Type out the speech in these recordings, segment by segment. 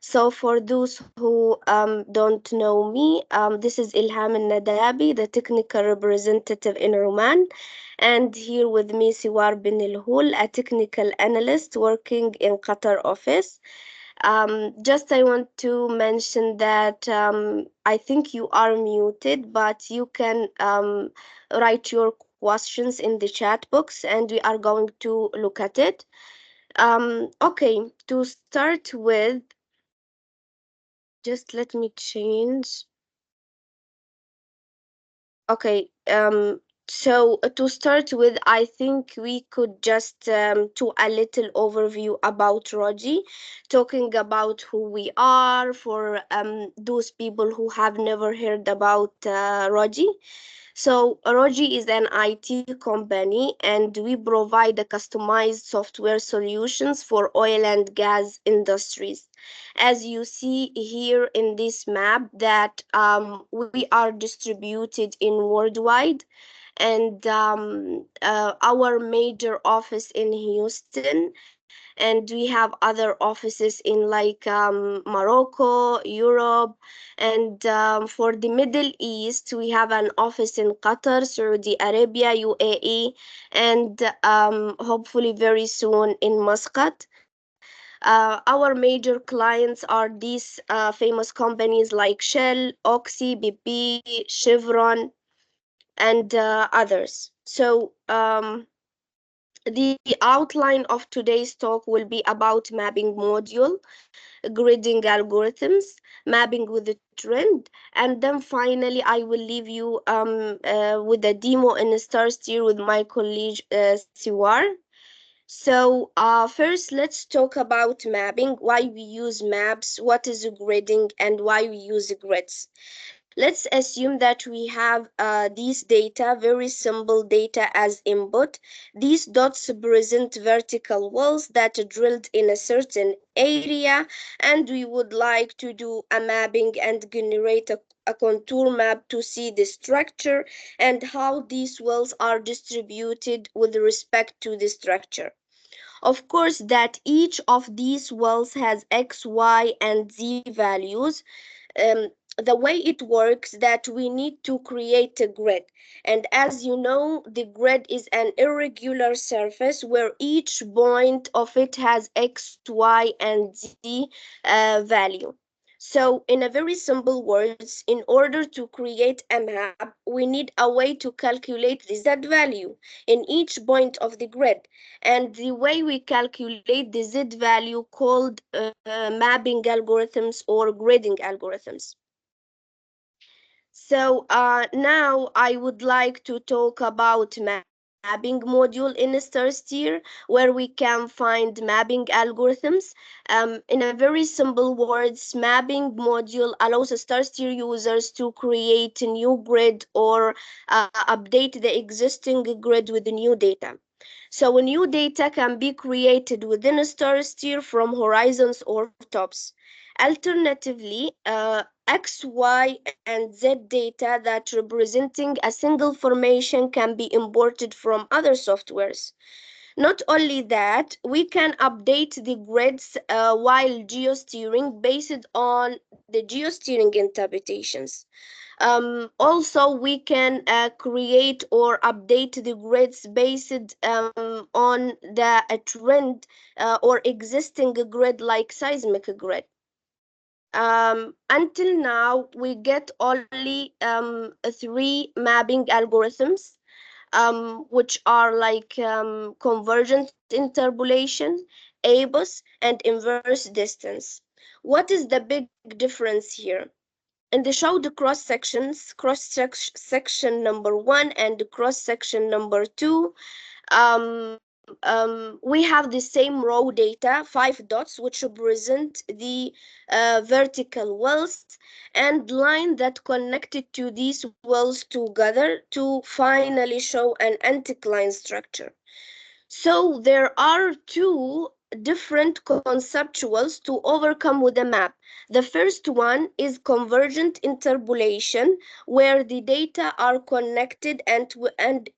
So for those who don't know me, this is Elham Alnadabi, the technical representative in Oman, and here with me Siwar bin Elhoul, a technical analyst working in Qatar office. Just I want to mention that I think you are muted, but you can write your questions in the chat box and we are going to look at it. Okay, to start with, just let me change. Okay, to start with, I think we could just do a little overview about Roji, talking about who we are for those people who have never heard about Roji. So, Roji is an IT company and we provide a customized software solutions for oil and gas industries. As you see here in this map that we are distributed in worldwide, and our major office in Houston, and we have other offices in like Morocco, Europe, and for the Middle East, we have an office in Qatar, Saudi Arabia, UAE, and hopefully very soon in Muscat. Our major clients are these famous companies like Shell, Oxy, BP, Chevron, and others. So, the outline of today's talk will be about mapping module, grading algorithms, mapping with the trend, and then finally I will leave you with a demo in StarSteer with my colleague Siwar. So first, let's talk about mapping, why we use maps, what is grading, and why we use grids. Let's assume that we have these data, very simple data as input. These dots represent vertical wells that are drilled in a certain area, and we would like to do a mapping and generate a contour map to see the structure and how these wells are distributed with respect to the structure. Of course, that each of these wells has X, Y, and Z values. The way it works that we need to create a grid, and as you know, the grid is an irregular surface where each point of it has X, Y, and Z value. So in a very simple words, in order to create a map, we need a way to calculate the Z value in each point of the grid, and the way we calculate the Z value called mapping algorithms or grading algorithms. So now I would like to talk about mapping module in StarSteer, where we can find mapping algorithms. In a very simple words, mapping module allows StarSteer users to create a new grid or update the existing grid with new data. So new data can be created within a StarSteer from horizons or tops. Alternatively, X, Y, and Z data that representing a single formation can be imported from other softwares. Not only that, we can update the grids while geosteering based on the geosteering interpretations. Also, we can create or update the grids based on the trend or existing grid like seismic grid. Until now, we get only three mapping algorithms, which are like convergent interpolation, ABOS, and inverse distance. What is the big difference here? In the show the cross sections, section number one and cross section number two, we have the same raw data, 5 dots, which represent the vertical wells and line that connected to these wells together to finally show an anticline structure. So there are two different conceptuals to overcome with a map. The first one is convergent interpolation, where the data are connected and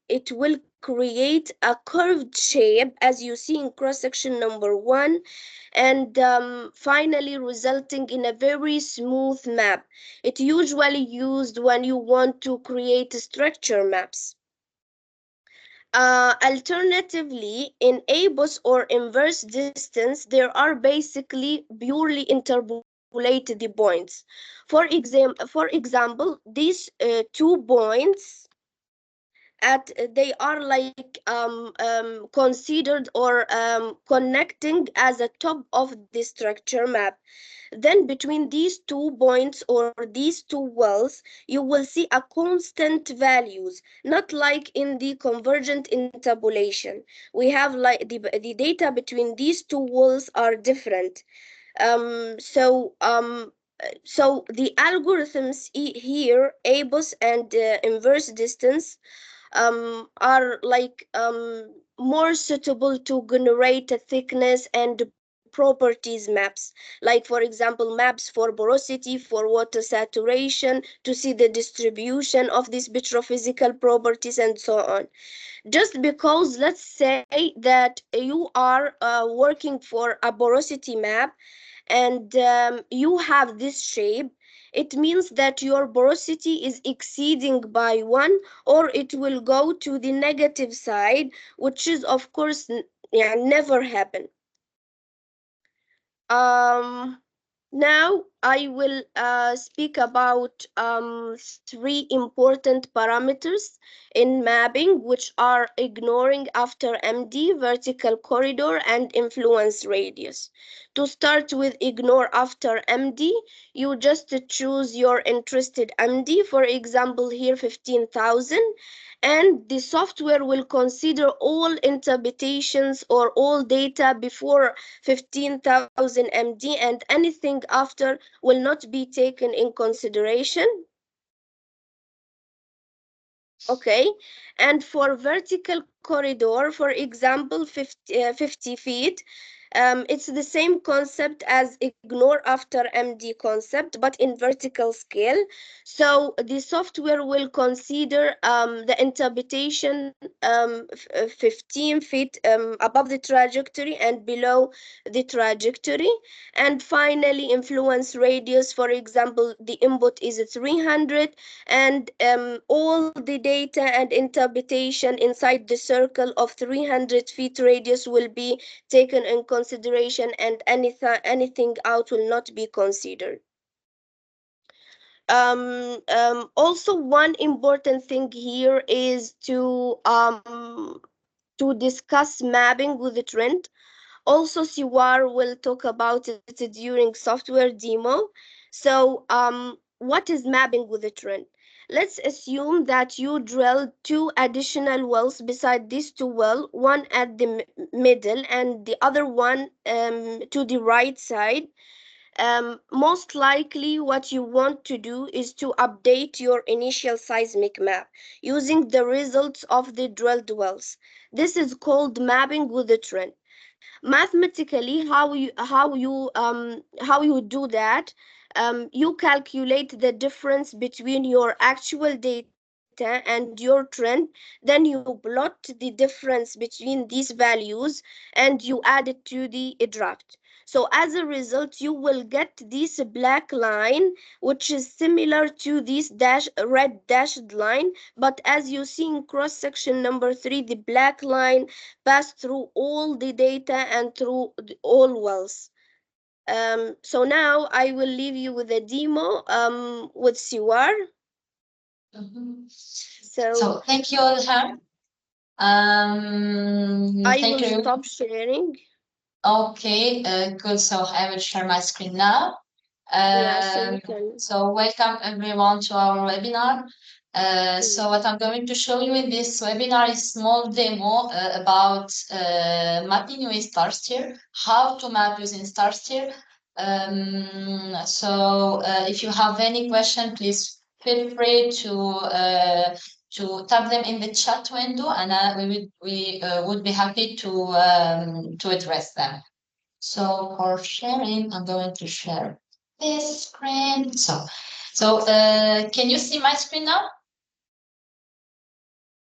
it will create a curved shape, as you see in cross section number one, and finally resulting in a very smooth map. It usually used when you want to create structure maps. Alternatively, in ABUS or inverse distance, there are basically purely interpolated points. For example, these two points they are like considered or connecting as a top of the structure map. Then between these 2 points or these two wells, you will see a constant values, not like in the convergent interpolation. We have like the data between these two wells are different. So the algorithms here, ABUS and inverse distance, are like more suitable to generate a thickness and properties maps, like for example maps for porosity, for water saturation, to see the distribution of these petrophysical properties and so on. Just because let's say that you are working for a porosity map and you have this shape, it means that your porosity is exceeding by one, or it will go to the negative side, which is of course yeah, never happen. Um, Now I will speak about three important parameters in mapping, which are ignoring after MD, vertical corridor, and influence radius. To start with ignore after MD, you just choose your interested MD, for example here 15,000, and the software will consider all interpretations or all data before 15,000 MD, and anything after will not be taken in consideration. Okay, and for vertical corridor, for example, 50 feet, it's the same concept as ignore after MD concept, but in vertical scale. So the software will consider the interpretation 15 feet above the trajectory and below the trajectory. And finally, influence radius, for example, the input is 300, and all the data and interpretation inside the circle of 300 feet radius will be taken in consideration, and anything out will not be considered. Also, one important thing here is to discuss mapping with the trend. Also, Siwar will talk about it during software demo. So, what is mapping with a trend? Let's assume that you drill two additional wells beside these two wells, one at the middle and the other one to the right side. Most likely what you want to do is to update your initial seismic map using the results of the drilled wells. This is called mapping with a trend. Mathematically, how you do that, you calculate the difference between your actual data and your trend, then you plot the difference between these values and you add it to the draft. So as a result, you will get this black line, which is similar to this red dashed line, but as you see in cross section number 3, the black line pass through all the data and through all wells. So now I will leave you with a demo with Siwar. So So thank you, Elham. I Thank will you. stop sharing. Okay, good. So I will share my screen now. Yeah, so Um, you can. so welcome everyone to our webinar. Mm, So what I'm going to show you in this webinar is small demo about mapping with StarSteer, how to map using StarSteer. If you have any question, please feel free to type them in the chat window, and we would be happy to address them. So for sharing, I'm going to share this screen. Can you see my screen now?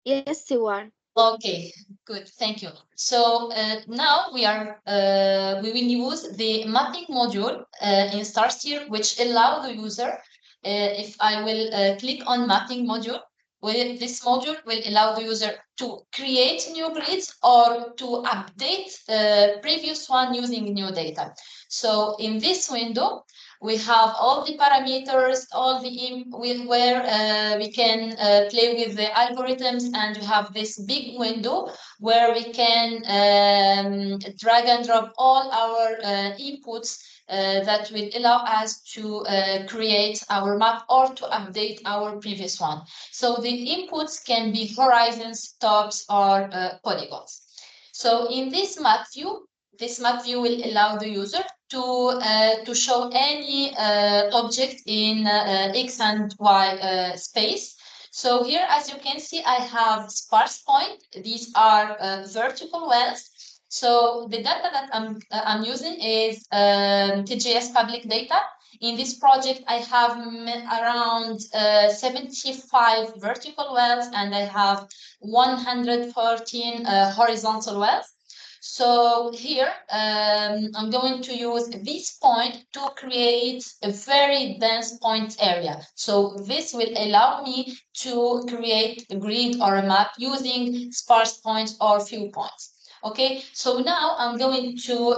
Yes, Siwar. Okay, good. Thank you. So now we will use the mapping module in StarSteer, which allow the user, if I will click on mapping module, this module will allow the user to create new grids or to update previous one using new data. So in this window, we have all the parameters, all the where we can play with the algorithms, and we have this big window where we can drag and drop all our inputs that will allow us to create our map or to update our previous one. So the inputs can be horizons, tops, or polygons. So in this map view will allow the user to show any object in X and Y space. So here, as you can see, I have sparse point. These are vertical wells. So the data that I'm using is TGS public data. In this project, I have around 75 vertical wells, and I have 114 horizontal wells. So here, I'm going to use this point to create a very dense point area. So this will allow me to create a grid or a map using sparse points or few points. Okay, so now I'm going to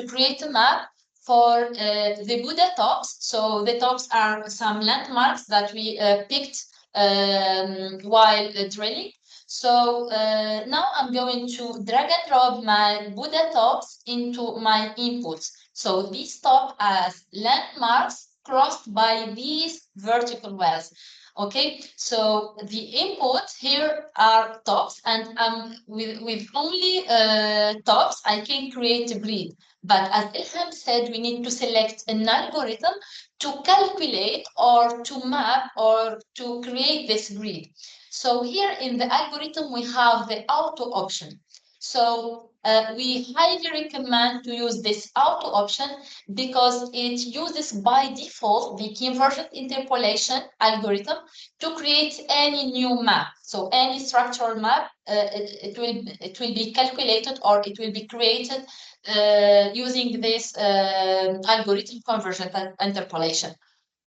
create a map for the Buddha tops. So the tops are some landmarks that we picked while drilling. So now I'm going to drag and drop my Buddha tops into my inputs. So these top as landmarks crossed by these vertical wells. Okay, so the input here are tops, and with only tops, I can create a grid. But as Elham said, we need to select an algorithm to calculate or to map or to create this grid. So here in the algorithm, we have the auto option. So we highly recommend to use this auto option because it uses by default the convergent interpolation algorithm to create any new map. So any structural map, it will be calculated or it will be created using this algorithm convergent interpolation.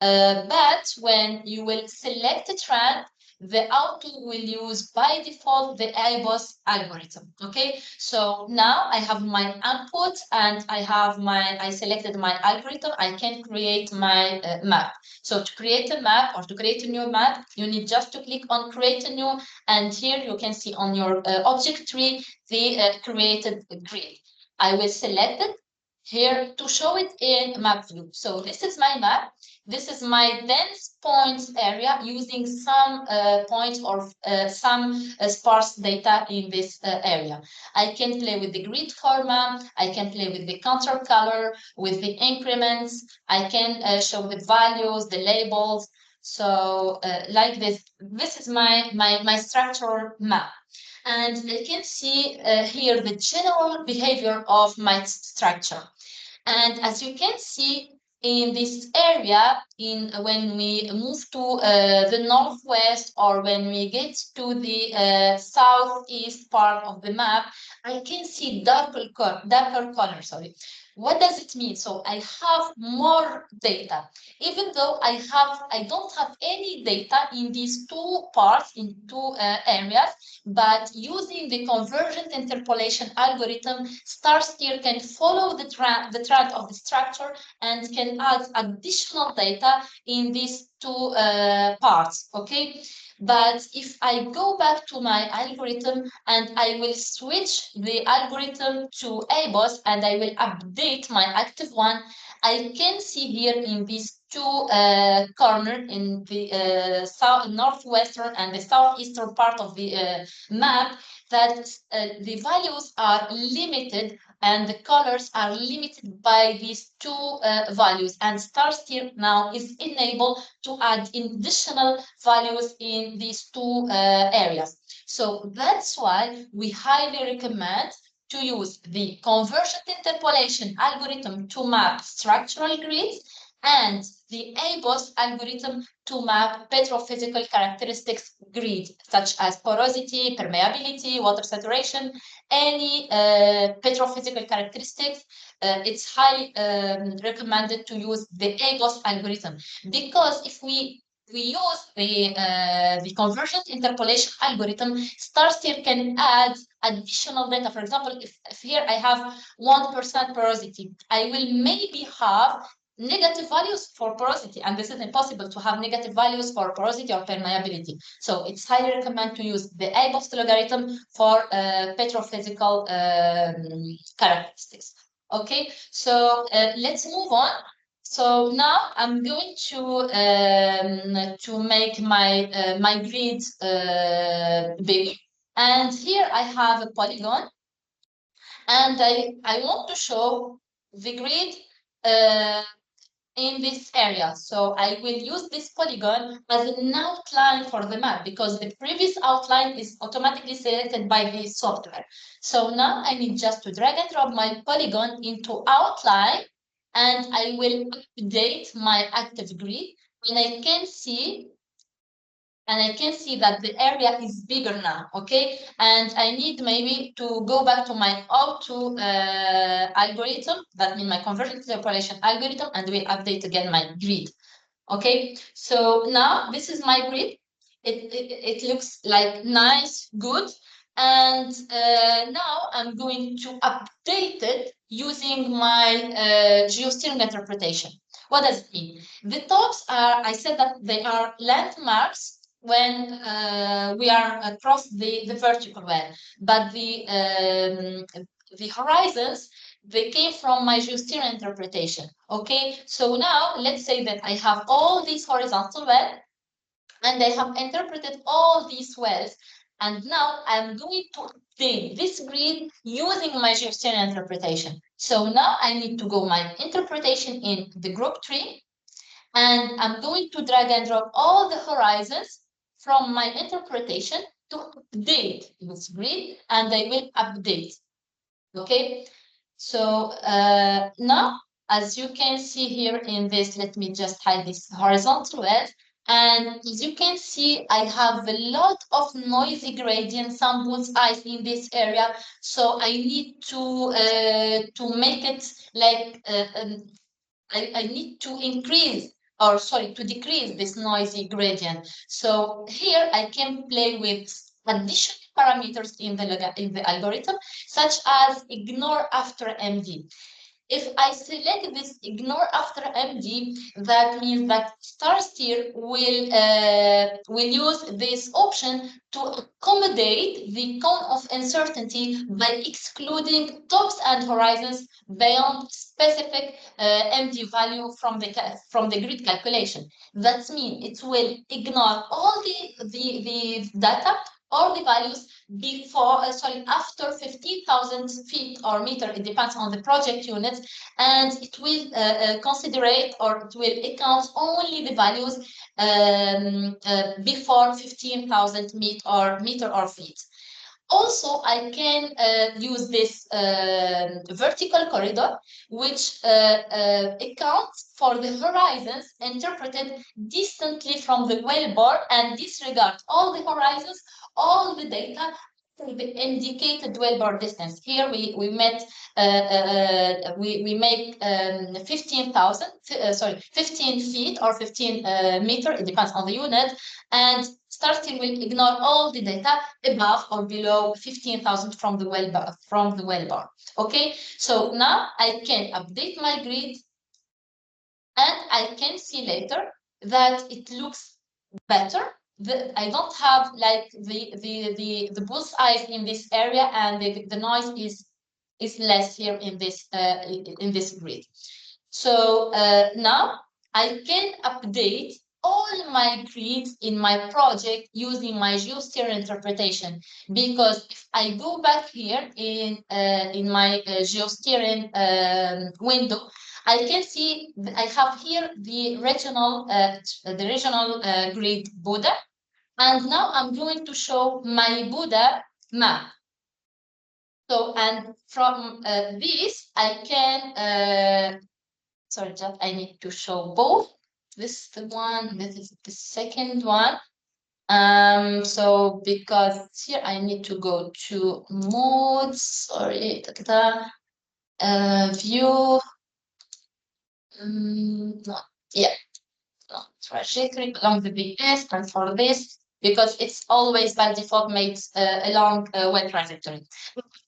But when you will select a trend, the output will use by default the IBOS algorithm. Okay, so now I have my output and I selected my algorithm. I can create my map. So to create a map or to create a new map, you need just to click on create a new, and here you can see on your object tree the created grid. I will select it here to show it in map view. So this is my map. This is my dense points area using some points or some sparse data in this area. I can play with the grid format. I can play with the contour color, with the increments. I can show the values, the labels. So like this, this is my structural map. And you can see here the general behavior of my structure. And as you can see in this area, when we move to the northwest or when we get to the southeast part of the map, I can see darker color, sorry. What does it mean? So I have more data, even though I don't have any data in these two parts, in two areas, but using the convergent interpolation algorithm, StarSteer can follow the trend of the structure and can add additional data in these two parts, okay? But if I go back to my algorithm and I will switch the algorithm to ABOS and I will update my active one, I can see here in these two corners in the northwestern and the southeastern part of the map that the values are limited and the colors are limited by these two values, and StarSteer now is enabled to add additional values in these two areas. So that's why we highly recommend to use the convergent interpolation algorithm to map structural grids and the ABOS algorithm to map petrophysical characteristics grid, such as porosity, permeability, water saturation, any petrophysical characteristics. It's highly recommended to use the ABOS algorithm, because if we use the convergent interpolation algorithm, StarSteer can add additional data. For example, if here I have 1% porosity, I will maybe have negative values for porosity, and this is impossible to have negative values for porosity or permeability. So it's highly recommended to use the ABOS logarithm for petrophysical characteristics. Okay, so let's move on. So now I'm going to make my my grid big, and here I have a polygon, and I want to show the grid in this area. So I will use this polygon as an outline for the map, because the previous outline is automatically selected by the software. So now I need just to drag and drop my polygon into outline, and I will update my active grid, and I can see that the area is bigger now. Okay, and I need maybe to go back to my auto algorithm, that means my convergent interpolation algorithm, and we'll update again my grid. Okay, so now this is my grid. It looks like nice, good, and now I'm going to update it using my geosteering interpretation. What does it mean? The tops are, I said that they are landmarks when we are across the vertical well, but the horizons, they came from my geosteering interpretation. Okay, so now let's say that I have all these horizontal wells, and I have interpreted all these wells, and now I'm going to update this grid using my geosteering interpretation. So now I need to go my interpretation in the group tree, and I'm going to drag and drop all the horizons from my interpretation to update this grid, and I will update. Okay, so now, as you can see here in this, let me just hide this horizontal edge. And as you can see, I have a lot of noisy gradient samples eyes in this area. So I need to make it like I need to increase, or sorry, to decrease this noisy gradient. So here I can play with additional parameters in the algorithm, such as ignore after MD. If I select this ignore after MD, that means that StarSteer will use this option to accommodate the cone of uncertainty by excluding tops and horizons beyond specific MD value from the grid calculation. That means it will ignore all the data or the values before, after 15,000 feet or meter, it depends on the project units, and it will consider or it will account only the values before 15,000 meter or feet. Also, I can use this vertical corridor, which accounts for the horizons interpreted distantly from the wellbore and disregard all the horizons, all the data for the indicated wellbore distance. Here we make 15,000, 15 feet or 15 meter. It depends on the unit, and StarSteer will ignore all the data above or below 15,000 from the wellbore. Okay, so now I can update my grid, and I can see later that it looks better. I don't have like the bullseyes in this area, and the noise is less here in this grid. So now I can update all my grids in my project using my geosteering interpretation, because if I go back here in my geosteering window, I can see I have here the regional grid Buddha, and now I'm going to show my Buddha map. So, and from this, I can, sorry, just I need to show both. This is the one, this is the second one. So because here I need to go to modes, sorry, view, no, yeah, no, trajectory along the BS, and for this, because it's always by default made along well trajectory.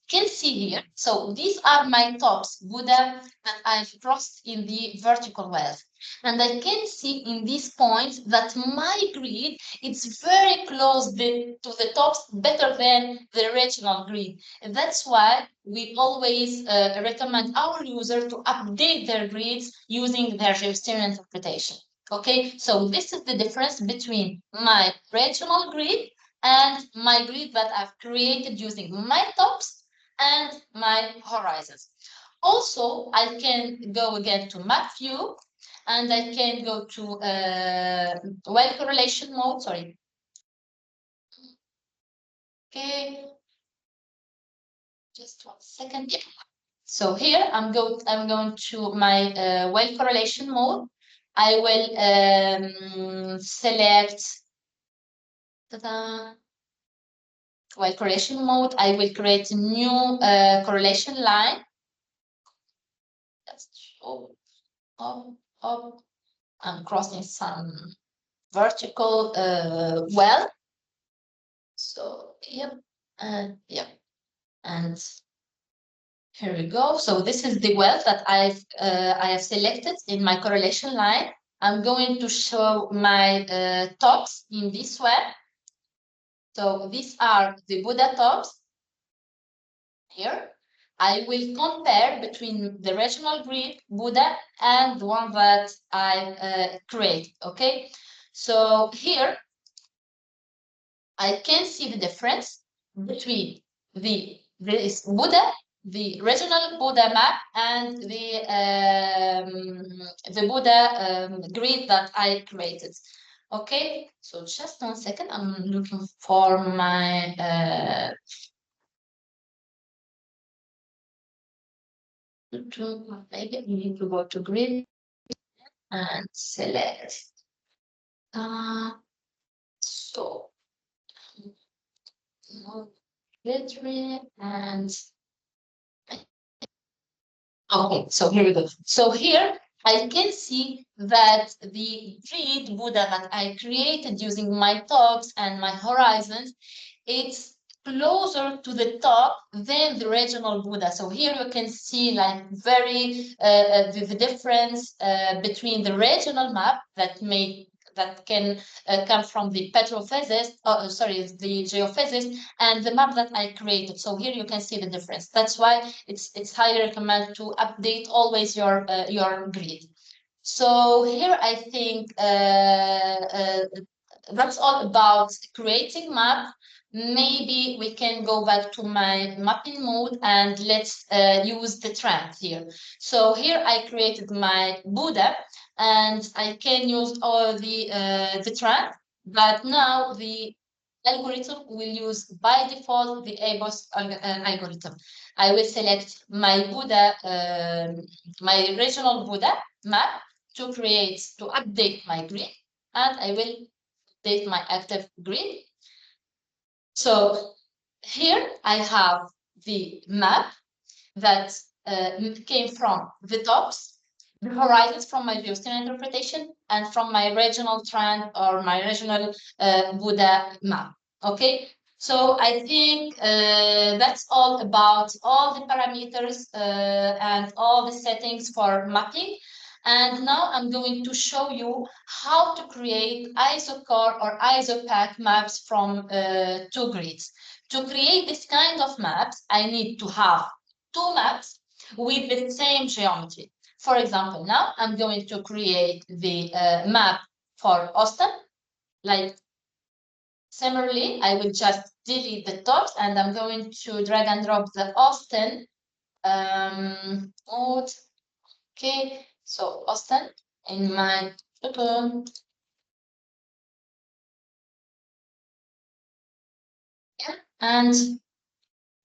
Can see here, so these are my tops, Buddha, that I've crossed in the vertical wells. And I can see in this point that my grid is very close to the tops, better than the regional grid. And that's why we always recommend our user to update their grids using their geosteering interpretation. Okay, so this is the difference between my regional grid and my grid that I've created using my tops and my horizons. Also, I can go again to map view, and I can go to well correlation mode, sorry. Okay, just 1 second. Yeah. So here I'm going to my well correlation mode. I will select well correlation mode. I will create a new correlation line. Just show up. I'm crossing some vertical well. So yep, and yep, and here we go. So this is the well that I have selected in my correlation line. I'm going to show my tops in this well. So these are the Buddha tops here. I will compare between the regional grid Buddha and the one that I create. Okay, so here I can see the difference between this Buddha, the regional Buddha map, and the Buddha grid that I created. Okay, so just 1 second. I'm looking for my maybe I need to go to grid and select. So grid and okay, so here we go. So here I can see that the grid Buddha that I created using my tops and my horizons, it's closer to the top than the regional Buddha. So here you can see like very the difference between the regional map that can come from the petrophysicist, sorry, the geophysicist, and the map that I created. So here you can see the difference. That's why it's highly recommended to update always your grid. So here I think that's all about creating map. Maybe we can go back to my mapping mode and let's use the trend here. So here I created my Buddha and I can use all the trend, but now the algorithm will use by default the ABOS algorithm. I will select my Buddha, my regional Buddha map to update my grid, and I will update my active grid. So here I have the map that came from the tops, the horizons from my geosteering interpretation, and from my regional trend or my regional Buddha map. Okay, so I think that's all about all the parameters and all the settings for mapping. And now I'm going to show you how to create Isocore or isopach maps from two grids. To create this kind of maps, I need to have two maps with the same geometry. For example, now I'm going to create the map for Austin. Like similarly, I will just delete the tops and I'm going to drag and drop the Austin mode. Okay, so Austin in my yeah, and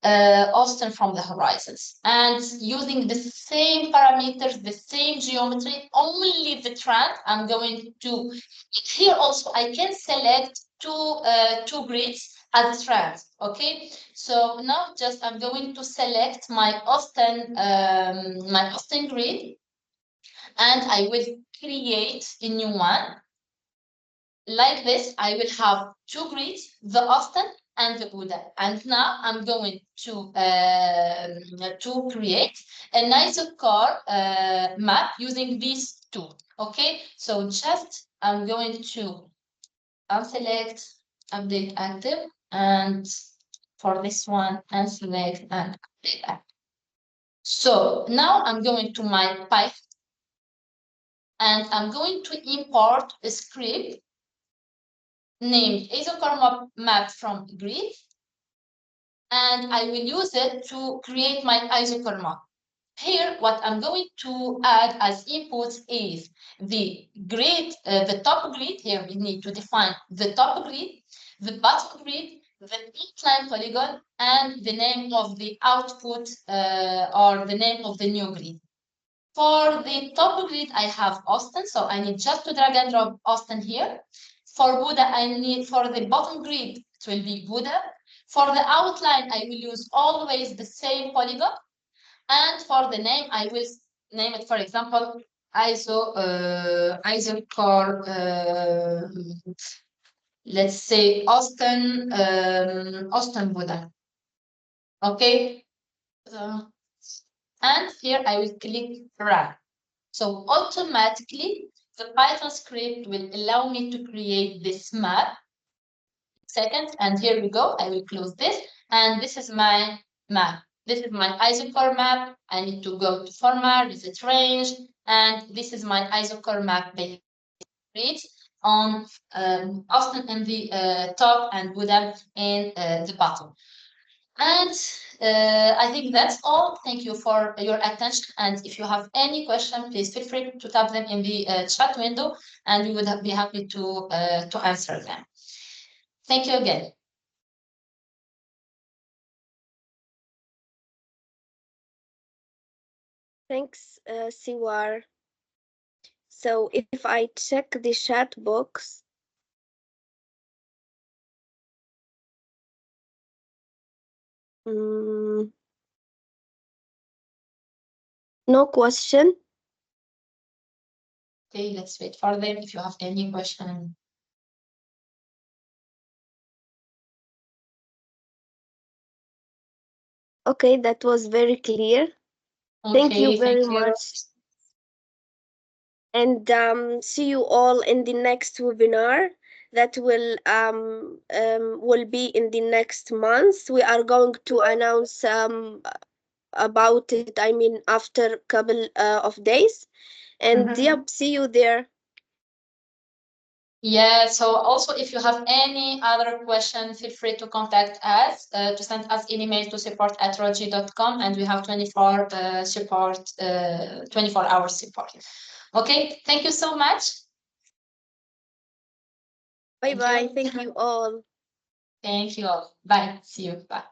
Austin from the horizons, and using the same parameters, the same geometry, only the trend. I'm going to here also I can select two grids as trend. Okay, so now just I'm going to select my Austin grid, and I will create a new one. Like this, I will have two grids, the Austin and the Buddha. And now I'm going to create an Isocore map using these two. Okay, so just I'm going to unselect, update active, and for this one, unselect and update active. So now I'm going to my Python, and I'm going to import a script named Isocore map from grid, and I will use it to create my Isocore map. Here, what I'm going to add as inputs is the grid, the top grid. Here we need to define the top grid, the bottom grid, the incline polygon, and the name of the output or the name of the new grid. For the top grid, I have Austin, so I need just to drag and drop Austin here. For Buddha, I need, for the bottom grid, it will be Buddha. For the outline, I will use always the same polygon. And for the name, I will name it, for example, Isocore, let's say Austin Buddha. Okay. And here I will click Run. So automatically, the Python script will allow me to create this map. Second, and here we go. I will close this, and this is my map. This is my Isocore map. I need to go to Format, Visit Range, and this is my Isocore map based on Austin in the top and Buddha in the bottom. And I think that's all. Thank you for your attention. And if you have any question, please feel free to type them in the chat window, and we would be happy to answer them. Thank you again. Thanks, Siwar. So if I check the chat box, mm, no question. Okay, let's wait for them if you have any question. Okay, that was very clear. Thank you very much. And see you all in the next webinar that will be in the next month. We are going to announce about it, I mean, after a couple of days. And yep, see you there. Yeah, so also if you have any other question, feel free to contact us, to send us an email to support@rogi.com, and we have 24 support, 24-hour support. Okay, thank you so much. Bye bye. Thank you all. Thank you all. Bye. See you. Bye.